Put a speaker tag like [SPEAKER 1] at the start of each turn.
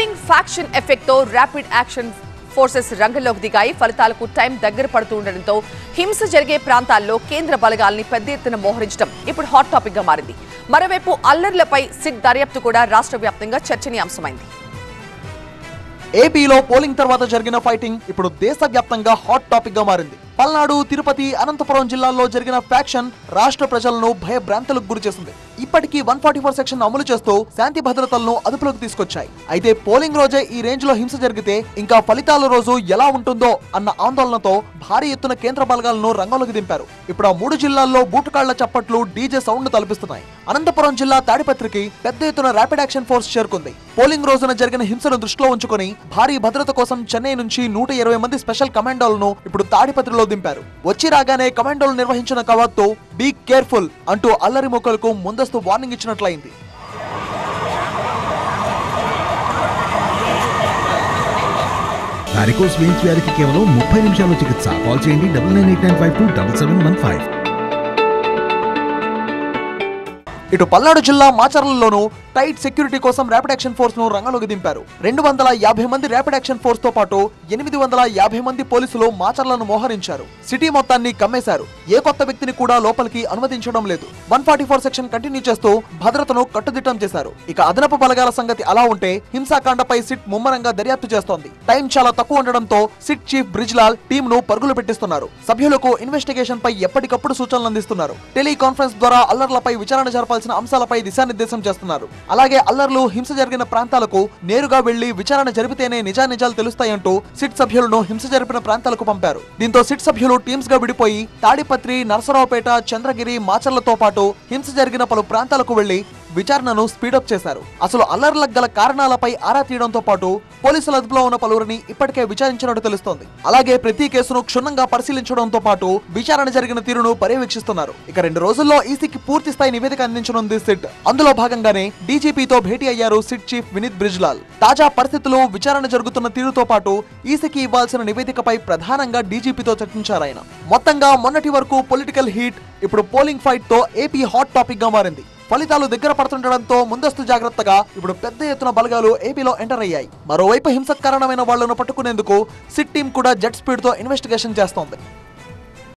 [SPEAKER 1] Polling faction effect తో rapid action forces రంగంలోకి దిగాయి. ఫలితాలకు టైం దగ్గర పడుతూ ఉండడంతో హింస జరిగే ప్రాంతాల్లో కేంద్ర బలగాల్ని పెద్ద ఎత్తున మోహరించడం ఇప్పుడు హాట్ టాపిక్ గా మారింది. మరోవైపు అల్లర్లపై సిట్ దర్యాప్తు కూడా రాష్ట్ర వ్యాప్తంగా చర్చనీయాంశమైంది.
[SPEAKER 2] ఏపీలో పోలింగ్ తర్వాత జరిగిన ఫైటింగ్ ఇప్పుడు దేశవ్యాప్తంగా హాట్ టాపిక్ గా మారింది. పల్నాడు, తిరుపతి, అనంతపురం జిల్లాల్లో జరిగిన ఫ్యాక్షన్ రాష్ట్ర ప్రజలను భయభ్రాంతులకు గురిచేసింది. ఇప్పటికీ 144 సెక్షన్ అమలు చేస్తూ శాంతి భద్రతలను అదుపులోకి తీసుకొచ్చాయి. అయితే పోలింగ్ రోజే ఈ రేంజ్ లో హింస జరిగితే ఇంకా ఫలితాల రోజు ఎలా ఉంటుందో అన్న ఆందోళనతో భారీ ఎత్తున కేంద్ర బలగాలను రంగంలోకి దింపారు. ఇప్పుడు ఆ 3 జిల్లాల్లో బూటుకాళ్ల చప్పట్లు, డీజే సౌండ్ తలపిస్తున్నాయి. అనంతపురం జిల్లా తాడిపత్రికి పెద్ద ఎత్తున ర్యాపిడ్ యాక్షన్ ఫోర్స్ చేరుకుంది. పోలింగ్ రోజున జరిగిన హింసను దృష్టిలో ఉంచుకొని భారీ భద్రత కోసం చెన్నై నుంచి 120 మంది స్పెషల్ కమాండోలను ఇప్పుడు తాడిపత్రిలో దింపారు. వచ్చి రాగానే కమాండోలు నిర్వహించిన కవాతుతో బీ కేర్ఫుల్ అంటూ అల్లరి మొక్కలకు ముందస్తు వార్నింగ్ ఇచ్చినట్లయింది.
[SPEAKER 3] వారికోస్ వెయిన్స్ వ్యాధికి కేవలం 30 నిమిషాల్లో చికిత్స. కాల్ చేయండి 9989527715.
[SPEAKER 2] ఇటు పల్నాడు జిల్లా మాచర్లలోనూ టైట్ సెక్యూరిటీ కోసం ర్యాపిడ్ యాక్షన్ ఫోర్స్ ను రంగంలోకి దింపారు. 250 మంది ర్యాపిడ్ యాక్షన్ ఫోర్స్ తో పాటు 850 మంది పోలీసులు మాచర్లను మోహరించారు. సిటీ మొత్తాన్ని కమ్మేశారు. ఏ కొత్త వ్యక్తిని కూడా లోపలికి అనుమతించడం లేదు. 144 సెక్షన్ కంటిన్యూ చేస్తూ భద్రతను కట్టుదిట్టం చేశారు. ఇక అదనపు బలగాల సంగతి అలా ఉంటే హింసాకాండపై సిట్ ముమ్మరంగా దర్యాప్తు చేస్తోంది. టైం చాలా తక్కువ ఉండడంతో సిట్ చీఫ్ బ్రిజ్లాల్ టీమ్ ను పరుగులు పెట్టిస్తున్నారు. సభ్యులకు ఇన్వెస్టిగేషన్ పై ఎప్పటికప్పుడు సూచనలు అందిస్తున్నారు. టెలికాన్ఫరెన్స్ ద్వారా అల్లర్లపై విచారణ జరపాల్సిన అంశాలపై దిశానిర్దేశం చేస్తున్నారు. అలాగే అల్లర్లు, హింస జరిగిన ప్రాంతాలకు నేరుగా వెళ్లి విచారణ జరిపితేనే నిజానిజాలు తెలుస్తాయంటూ సిట్ సభ్యులను హింస జరిపిన ప్రాంతాలకు పంపారు. దీంతో సిట్ సభ్యులు టీమ్స్ గా విడిపోయి తాడిపత్రి, నరసరావుపేట, చంద్రగిరి, మాచర్లతో పాటు హింస జరిగిన పలు ప్రాంతాలకు వెళ్లి విచారణను స్పీడప్ చేశారు. అసలు అల్లర్లకు గల కారణాలపై ఆరా తీయడంతో పాటు పోలీసుల అదుపులో ఉన్న పలువురిని ఇప్పటికే విచారించినట్టు తెలుస్తోంది. అలాగే ప్రతి కేసును క్షుణ్ణంగా పరిశీలించడంతో పాటు విచారణ జరిగిన తీరును పర్యవేక్షిస్తున్నారు. ఇక 2 రోజుల్లో ఈసీకి పూర్తి స్థాయి నివేదిక అందించనుంది సిట్. అందులో భాగంగానే డీజీపీతో భేటీ అయ్యారు సిట్ చీఫ్ వినీత్ బ్రిజ్లాల్. తాజా పరిస్థితులు, విచారణ జరుగుతున్న తీరుతో పాటు ఈసీకి ఇవ్వాల్సిన నివేదికపై ప్రధానంగా డీజీపీతో చర్చించారాయన. మొత్తంగా మొన్నటి వరకు పొలిటికల్ హీట్ ఇప్పుడు పోలింగ్ ఫైట్ తో ఏపీ హాట్ టాపిక్ గా మారింది. ఫలితాలు దగ్గర పడుతుండడంతో ముందస్తు జాగ్రత్తగా ఇప్పుడు పెద్ద ఎత్తున బలగాలు ఏపీలో ఎంటర్ అయ్యాయి. మరోవైపు హింసకు కారణమైన వాళ్లను పట్టుకునేందుకు సిట్ టీం కూడా జెట్ స్పీడ్ తో ఇన్వెస్టిగేషన్ చేస్తోంది.